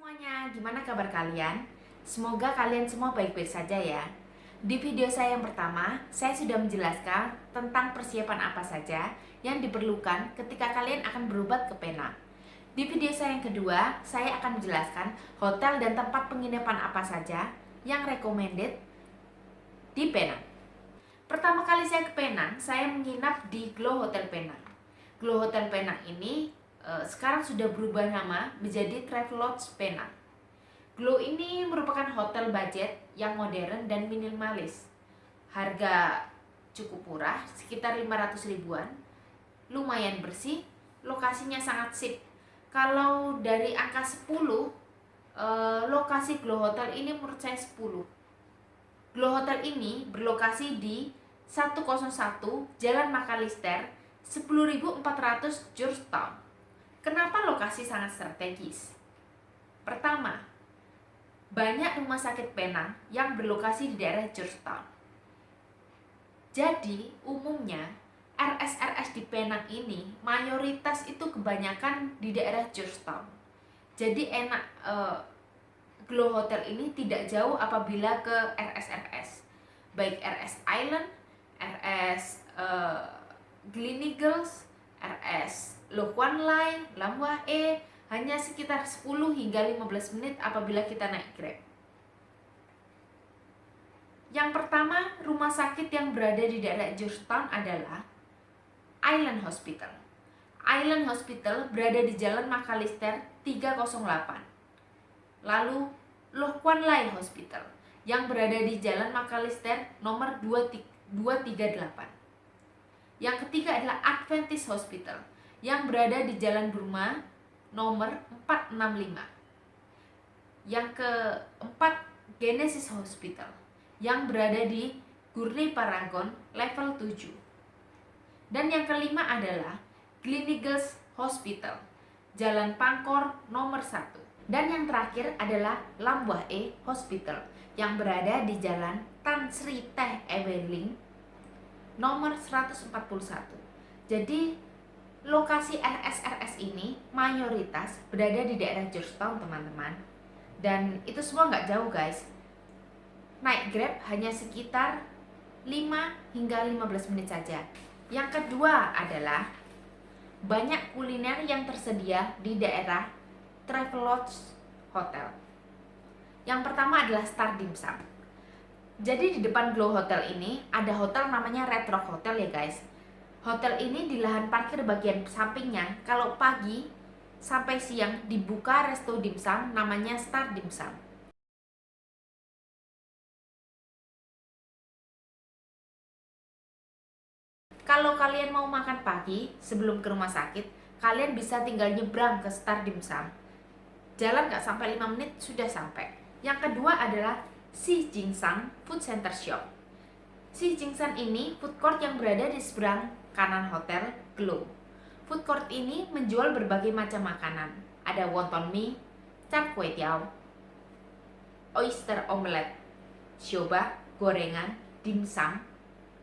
Semuanya, gimana kabar kalian? Semoga kalian semua baik-baik saja ya. Di video saya yang pertama, saya sudah menjelaskan tentang persiapan apa saja yang diperlukan ketika kalian akan berobat ke Penang. Di video saya yang kedua, saya akan menjelaskan hotel dan tempat penginapan apa saja yang recommended di Penang. Pertama kali saya ke Penang, saya menginap di Glow Hotel Penang. Glow Hotel Penang ini sekarang sudah berubah nama menjadi Travelodge Penang. Glow ini merupakan hotel budget yang modern dan minimalis. Harga cukup murah, sekitar 500 ribuan. Lumayan bersih, lokasinya sangat sip. Kalau dari angka 10, lokasi Glow Hotel ini menurut saya 10. Glow Hotel ini berlokasi di 101 Jalan Macalister, 10.400 Georgetown. Kenapa lokasi sangat strategis? Pertama, banyak rumah sakit Penang yang berlokasi di daerah Georgetown. Jadi, umumnya RS-RS di Penang ini mayoritas itu kebanyakan di daerah Georgetown. Jadi enak, Glow Hotel ini tidak jauh apabila ke RS-RS, baik RS Island, RS Gleneagles, RS Lo Quan Lai, Lam Hua E, hanya sekitar 10 hingga 15 menit apabila kita naik Grab. Yang pertama, rumah sakit yang berada di daerah Georgetown adalah Island Hospital. Island Hospital berada di Jalan Macalister 308. Lalu, Lo Quan Lai Hospital yang berada di Jalan Macalister nomor 238. Yang ketiga adalah Adventist Hospital yang berada di Jalan Burma nomor 465. Yang keempat, Genesis Hospital yang berada di Gurney Paragon level 7. Dan yang kelima adalah Gleneagles Hospital, Jalan Pangkor nomor 1. Dan yang terakhir adalah Lam Hua E Hospital yang berada di Jalan Tan Sri Teh Eweling nomor 141. Jadi lokasi RS-RS ini mayoritas berada di daerah Georgetown, teman-teman. Dan itu semua nggak jauh, guys. Naik Grab hanya sekitar 5 hingga 15 menit saja. Yang kedua adalah banyak kuliner yang tersedia di daerah Travelodge Hotel. Yang pertama adalah Star Dim Sum. Jadi di depan Glow Hotel ini ada hotel namanya Red Rock Hotel ya, guys. Hotel ini di lahan parkir bagian sampingnya, kalau pagi sampai siang dibuka resto dimsum namanya Star Dim Sum. Kalau kalian mau makan pagi sebelum ke rumah sakit, kalian bisa tinggal nyebrang ke Star Dim Sum. Jalan gak sampai 5 menit sudah sampai. Yang kedua adalah Si Jingsang Food Center Shop. Si Jingsang ini food court yang berada di seberang kanan hotel Glow. Food court ini menjual berbagai macam makanan. Ada wonton mie, char kway teow, oyster omelette, sioba, gorengan, dimsum,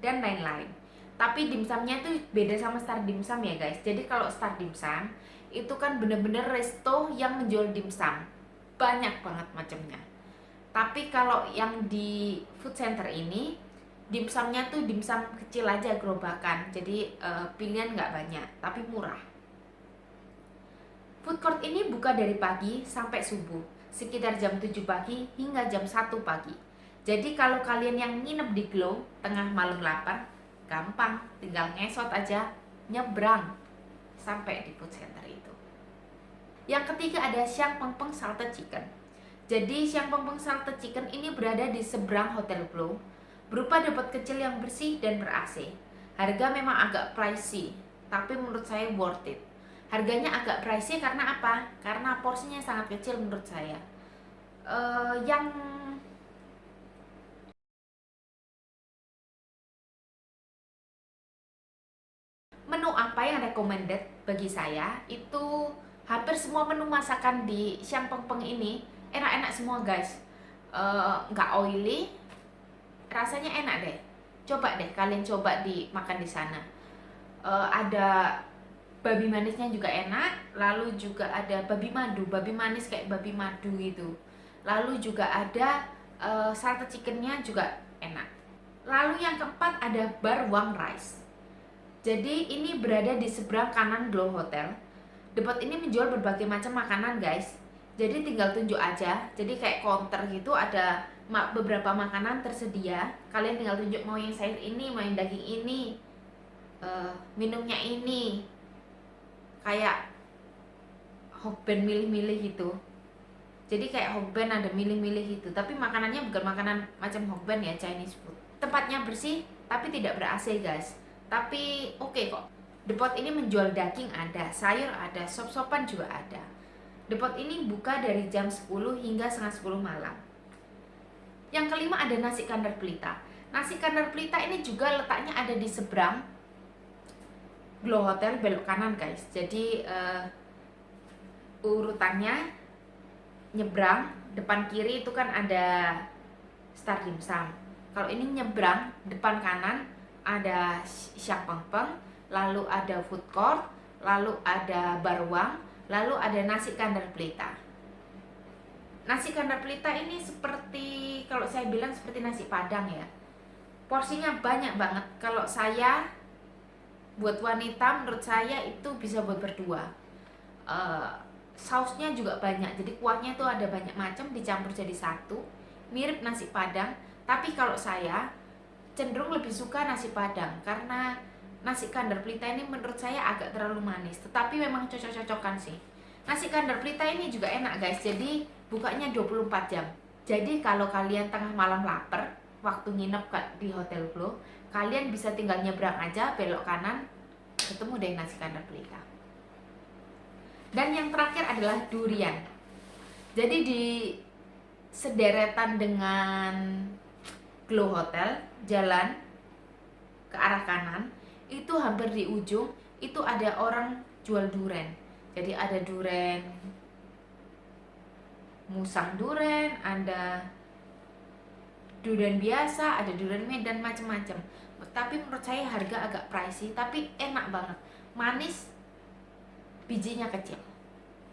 dan lain-lain. Tapi dimsumnya tuh beda sama Star Dim Sum ya, guys. Jadi kalau Star Dim Sum itu kan bener-bener resto yang menjual dimsum. Banyak banget macamnya. Tapi kalau yang di food center ini dimsumnya tuh dimsum kecil aja, gerobakan. Jadi pilihan nggak banyak, tapi murah. Food court ini buka dari pagi sampai subuh, sekitar jam 7 pagi hingga jam 1 pagi. Jadi kalau kalian yang nginep di Glow tengah malam lapar, gampang, tinggal ngesot aja, nyebrang sampai di food center itu. Yang ketiga ada Siang Peng Peng Salted Chicken. Jadi Siang Peng Peng Salted Chicken ini berada di seberang Hotel Glow, berupa dapet kecil yang bersih dan ber-AC. Harga memang agak pricey, tapi menurut saya worth it. Harganya agak pricey karena apa? Karena porsinya sangat kecil menurut saya. Yang menu apa yang recommended bagi saya itu hampir semua menu masakan di Siang Peng Peng ini enak-enak semua, guys. Nggak oily, rasanya enak deh. Coba deh kalian coba dimakan di sana. Ada babi manisnya juga enak, lalu juga ada babi madu, babi manis kayak babi madu gitu. Lalu juga ada salted chickennya juga enak. Lalu yang keempat ada Bar Wang Rice. Jadi ini berada di seberang kanan Glow Hotel. Depot ini menjual berbagai macam makanan guys. Jadi tinggal tunjuk aja. Jadi kayak counter gitu, ada beberapa makanan tersedia. Kalian tinggal tunjuk mau yang sayur ini, mau yang daging ini, minumnya ini. Kayak Hokben milih-milih gitu. Jadi kayak Hokben ada milih-milih gitu. Tapi makanannya bukan makanan macam Hokben ya, Chinese food. Tempatnya bersih tapi tidak ber-AC guys. Tapi oke kok. Depot ini menjual daging ada, sayur ada, sop-sopan juga ada. Depot ini buka dari jam 10 hingga setengah 10 malam. Yang kelima ada nasi kandar pelita. Nasi kandar pelita ini juga letaknya ada di seberang Glow Hotel belok kanan guys. Jadi urutannya nyebrang, depan kiri itu kan ada Star Dimsum. Kalau ini nyebrang, depan kanan ada Siang Peng Peng, lalu ada food court, lalu ada barwang, lalu ada nasi kandar pelita. Nasi kandar pelita ini seperti, kalau saya bilang seperti nasi padang ya. Porsinya banyak banget. Kalau saya buat wanita, menurut saya itu bisa buat berdua. Sausnya juga banyak, jadi kuahnya tuh ada banyak macam dicampur jadi satu, mirip nasi padang. Tapi kalau saya cenderung lebih suka nasi padang karena nasi kandar pelita ini menurut saya agak terlalu manis. Tetapi memang cocok-cocokan sih. Nasi kandar pelita ini juga enak guys, jadi bukanya 24 jam. Jadi kalau kalian tengah malam lapar, waktu nginep di Hotel Glow, kalian bisa tinggal nyebrang aja, belok kanan, ketemu deh nasi kandar pelita. Dan yang terakhir adalah durian. Jadi di sederetan dengan Glow Hotel, jalan ke arah kanan, itu hampir di ujung, itu ada orang jual durian. Jadi ada durian musang durian, ada durian biasa, ada durian Medan, macam-macam. Tapi menurut saya harga agak pricey, tapi enak banget, manis, bijinya kecil.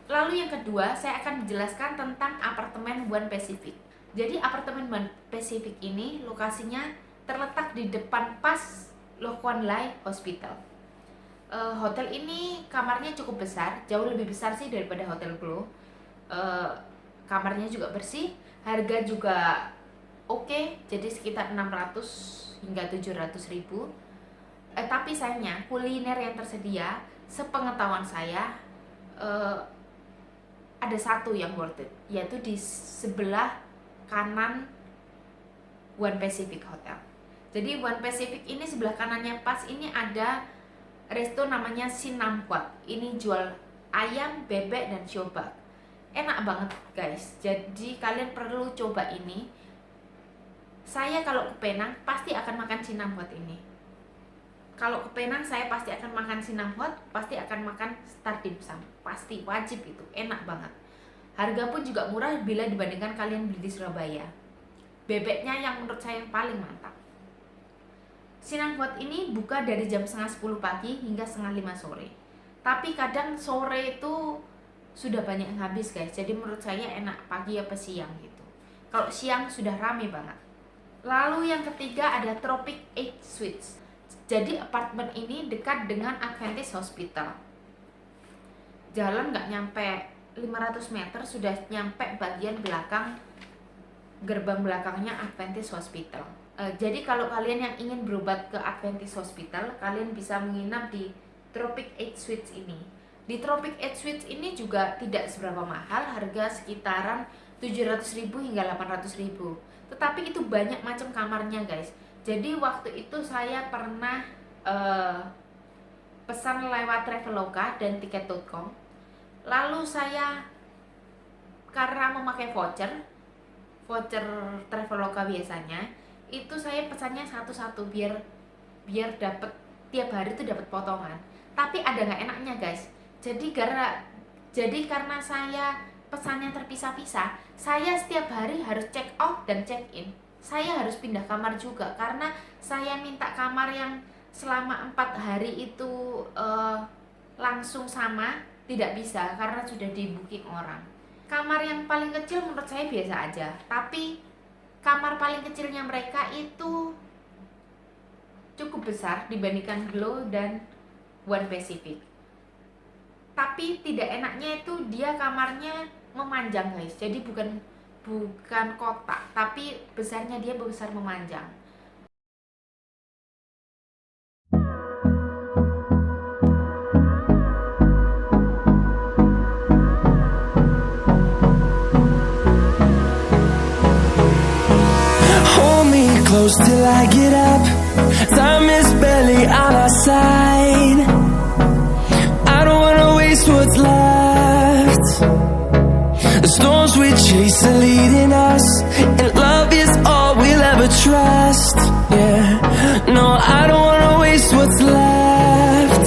Lalu yang kedua, saya akan menjelaskan tentang apartemen One Pacific. Jadi apartemen One Pacific ini lokasinya terletak di depan pas Lo Kuan Lai Hospital. Hotel ini kamarnya cukup besar, jauh lebih besar sih daripada Hotel Glow. Kamarnya juga bersih, harga juga oke, jadi sekitar 600 hingga 700 ribu. Tapi sayangnya kuliner yang tersedia, sepengetahuan saya, ada satu yang worth it, yaitu di sebelah kanan One Pacific Hotel. Jadi One Pacific ini sebelah kanannya pas ini ada resto namanya Sinampuat. Ini jual ayam, bebek, dan siobak. Enak banget guys, jadi kalian perlu coba ini. Saya kalau ke Penang pasti akan makan Sinampuat ini. Kalau ke Penang saya pasti akan makan Sinampuat, pasti akan makan Star Dimsum. Pasti, wajib itu, enak banget. Harga pun juga murah bila dibandingkan kalian beli di Surabaya. Bebeknya yang menurut saya yang paling mantap. Sinampuat ini buka dari jam setengah 10 pagi hingga setengah 5 sore. Tapi kadang sore itu sudah banyak yang habis guys. Jadi menurut saya enak pagi apa siang gitu. Kalau siang sudah rame banget. Lalu yang ketiga ada Tropic 8 Suites. Jadi apartemen ini dekat dengan Adventist Hospital. Jalan nggak nyampe 500 meter sudah nyampe bagian belakang, gerbang belakangnya Adventist Hospital. Jadi kalau kalian yang ingin berobat ke Adventist Hospital, kalian bisa menginap di Tropic 8 Suites ini. Di Tropic 8 Suites ini juga tidak seberapa mahal, harga sekitaran 700.000 hingga 800.000. Tetapi itu banyak macam kamarnya guys. Jadi waktu itu saya pernah pesan lewat Traveloka dan tiket.com. Lalu saya karena memakai voucher Traveloka biasanya, itu saya pesannya satu-satu biar dapat tiap hari itu dapat potongan. Tapi ada nggak enaknya guys. Jadi karena saya pesannya terpisah-pisah, saya setiap hari harus check out dan check in. Saya harus pindah kamar juga karena saya minta kamar yang selama 4 hari itu langsung sama, tidak bisa karena sudah di booking orang. Kamar yang paling kecil menurut saya biasa aja, tapi kamar paling kecilnya mereka itu cukup besar dibandingkan Glow dan One Pacific. Tapi tidak enaknya itu dia kamarnya memanjang guys, jadi bukan kotak, tapi besarnya dia besar memanjang. Hold me close till I get up. Time is barely on our side. I don't wanna waste what's left. The storms we chase are leading us, and love is all we'll ever trust. Yeah, no, I don't wanna waste what's left.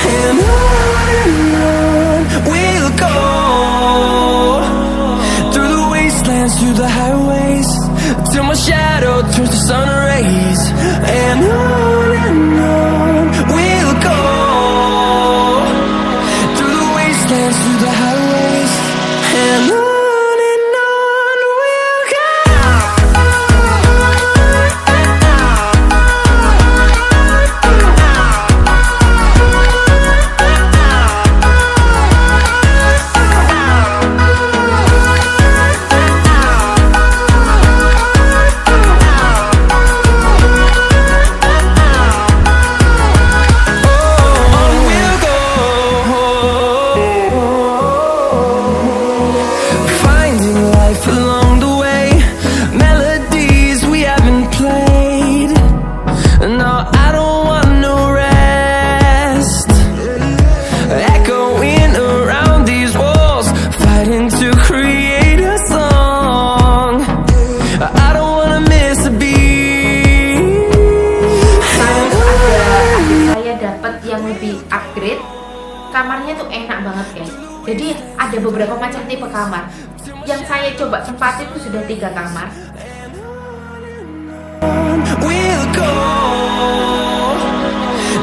And on we'll go, through the wastelands, through the highways, till my shadow turns to sun rays. And on we'll go, through the wastelands, through the highways, and on we'll go. Finding life along the way, melodies we haven't played. No, I don't want no rest. Echoing around these walls, fighting to create a song. I don't wanna miss a beat. Saya dapat yang lebih upgrade. Kamarnya tuh enak banget guys. Jadi ada beberapa macam tipe kamar. Yang saya coba tempatin itu sudah 3 kamar. We'll go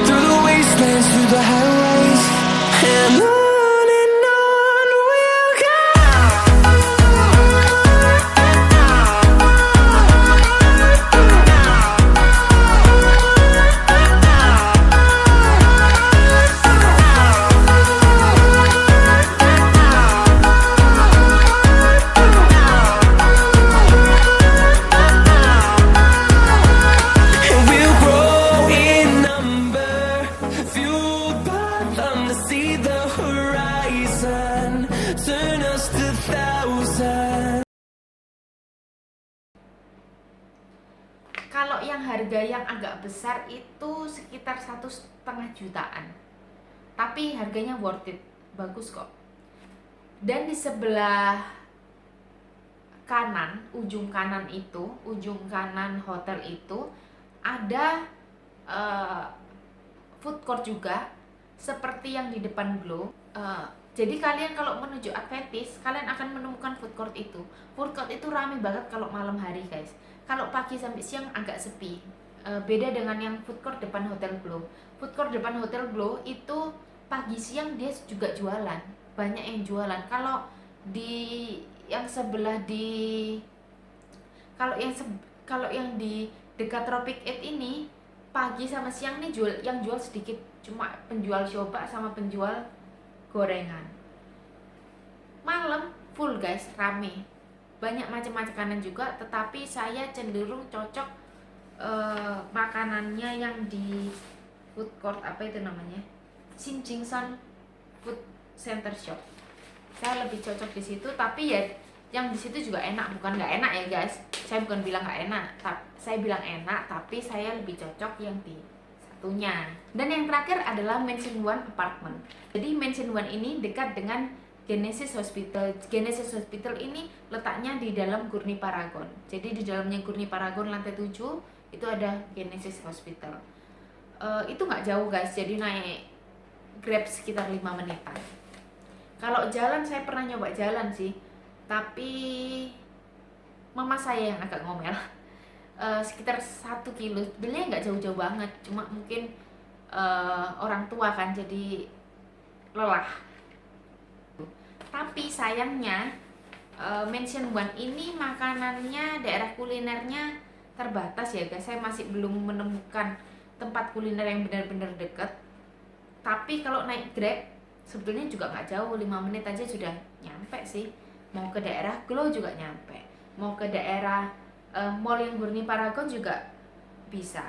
through the wastelands, through the highways, and on we'll go. And we'll grow in number, fueled by them to see the horizon, turn us to thousands. Kalau yang harga yang agak besar itu sekitar 1,5 jutaan. Tapi harganya worth it, bagus kok. Dan di sebelah kanan, ujung kanan hotel itu ada food court juga, seperti yang di depan Glow. Jadi kalian kalau menuju Adventist, kalian akan menemukan food court itu. Food court itu ramai banget kalau malam hari guys. Kalau pagi sampai siang agak sepi. Beda dengan yang food court depan Hotel Glow. Food court depan Hotel Glow itu pagi siang dia juga jualan, banyak yang jualan. Kalau di yang sebelah kalau yang di dekat Tropic 8 ini pagi sama siang nih yang jual sedikit, cuma penjual coba sama penjual gorengan. Malam full guys, rame, banyak macam makanan juga, tetapi saya cenderung cocok makanannya yang di food court, apa itu namanya, Shinjingsan Food Center Shop. Saya lebih cocok di situ, tapi ya yang di situ juga enak, bukan nggak enak ya guys. Saya bukan bilang nggak enak, saya bilang enak, tapi saya lebih cocok yang di satunya. Dan yang terakhir adalah Mansion One Apartment. Jadi Mansion One ini dekat dengan Genesis Hospital. Genesis Hospital ini letaknya di dalam Gurney Paragon. Jadi di dalamnya Gurney Paragon lantai 7 itu ada Genesis Hospital. Itu nggak jauh guys, jadi naik Grab sekitar 5 menitan. Kalau jalan, saya pernah nyoba jalan sih, tapi mama saya yang agak ngomel. Sekitar 1 kilo, sebenarnya nggak jauh-jauh banget, cuma mungkin orang tua kan, jadi lelah. Tapi sayangnya Mansion One ini makanannya, daerah kulinernya terbatas ya guys. Saya masih belum menemukan tempat kuliner yang benar-benar dekat. Tapi kalau naik Grab sebetulnya juga nggak jauh, 5 menit aja sudah nyampe sih. Mau ke daerah Glow juga nyampe, mau ke daerah mall yang Gurney Paragon juga bisa,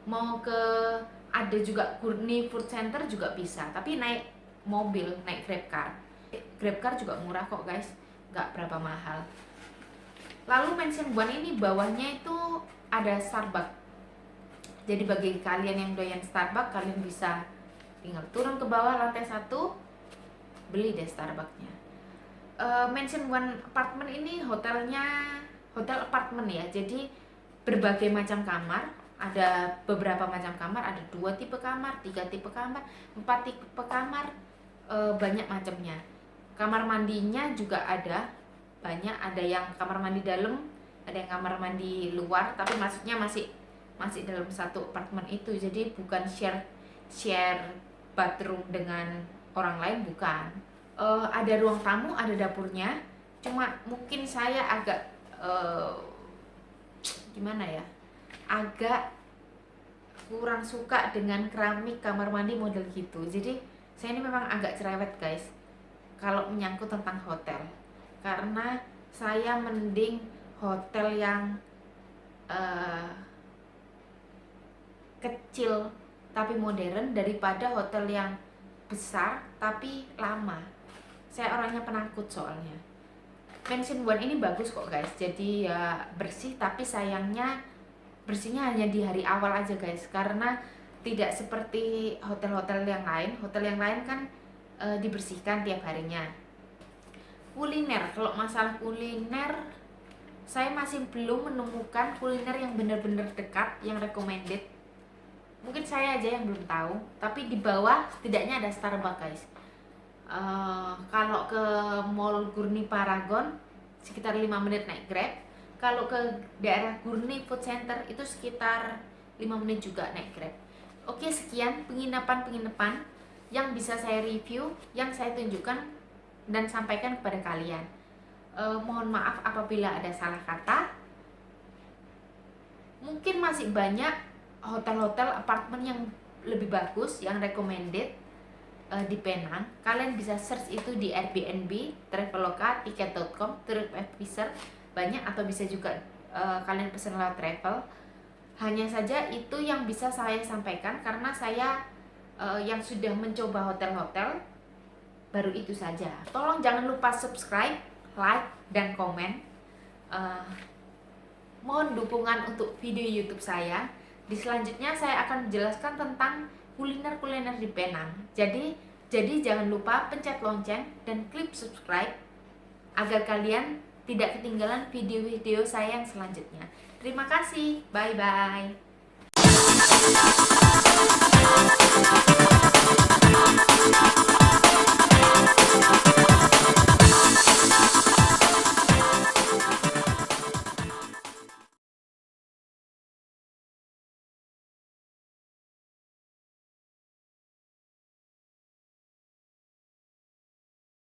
mau ke ada juga Gurney Food Center juga bisa. Tapi naik mobil, naik Grabcar juga murah kok guys, nggak berapa mahal. Lalu Mansion One ini bawahnya itu ada Starbucks. Jadi bagi kalian yang doyan Starbucks, kalian bisa tinggal turun ke bawah lantai 1, beli deh Starbucksnya. Mansion One apartemen ini hotel apartemen ya. Jadi berbagai macam kamar, ada beberapa macam kamar, ada 2 tipe kamar, 3 tipe kamar, 4 tipe kamar, banyak macamnya. Kamar mandinya juga ada banyak, ada yang kamar mandi dalam, ada yang kamar mandi luar, tapi maksudnya masih dalam satu apartemen itu. Jadi bukan share bathroom dengan orang lain, bukan. Ada ruang tamu, ada dapurnya. Cuma mungkin saya agak gimana ya, agak kurang suka dengan keramik kamar mandi model gitu. Jadi saya ini memang agak cerewet guys kalau menyangkut tentang hotel, karena saya mending hotel yang kecil tapi modern daripada hotel yang besar tapi lama. Saya orangnya penakut soalnya. Mansion One ini bagus kok guys, jadi ya bersih, tapi sayangnya bersihnya hanya di hari awal aja guys, karena tidak seperti hotel-hotel yang lain. Hotel yang lain kan dibersihkan tiap harinya. Kuliner, kalau masalah kuliner saya masih belum menemukan kuliner yang benar-benar dekat, yang recommended. Mungkin saya aja yang belum tahu, tapi di bawah setidaknya ada Starbucks guys. Kalau ke mall Gurney Paragon sekitar 5 menit naik Grab. Kalau ke daerah Gurney Food Center itu sekitar 5 menit juga naik Grab. Oke, sekian penginapan yang bisa saya review, yang saya tunjukkan dan sampaikan kepada kalian. Mohon maaf apabila ada salah kata. Mungkin masih banyak hotel-hotel apartemen yang lebih bagus, yang recommended di Penang. Kalian bisa search itu di Airbnb, Traveloka, Tiket.com, TripAdvisor banyak, atau bisa juga kalian pesan lewat travel. Hanya saja itu yang bisa saya sampaikan, karena saya yang sudah mencoba hotel-hotel baru itu saja. Tolong jangan lupa subscribe, like, dan komen. Mohon dukungan untuk video YouTube saya. Di selanjutnya saya akan menjelaskan tentang kuliner-kuliner di Penang. Jadi jangan lupa pencet lonceng dan klik subscribe agar kalian tidak ketinggalan video-video saya yang selanjutnya. Terima kasih. Bye bye.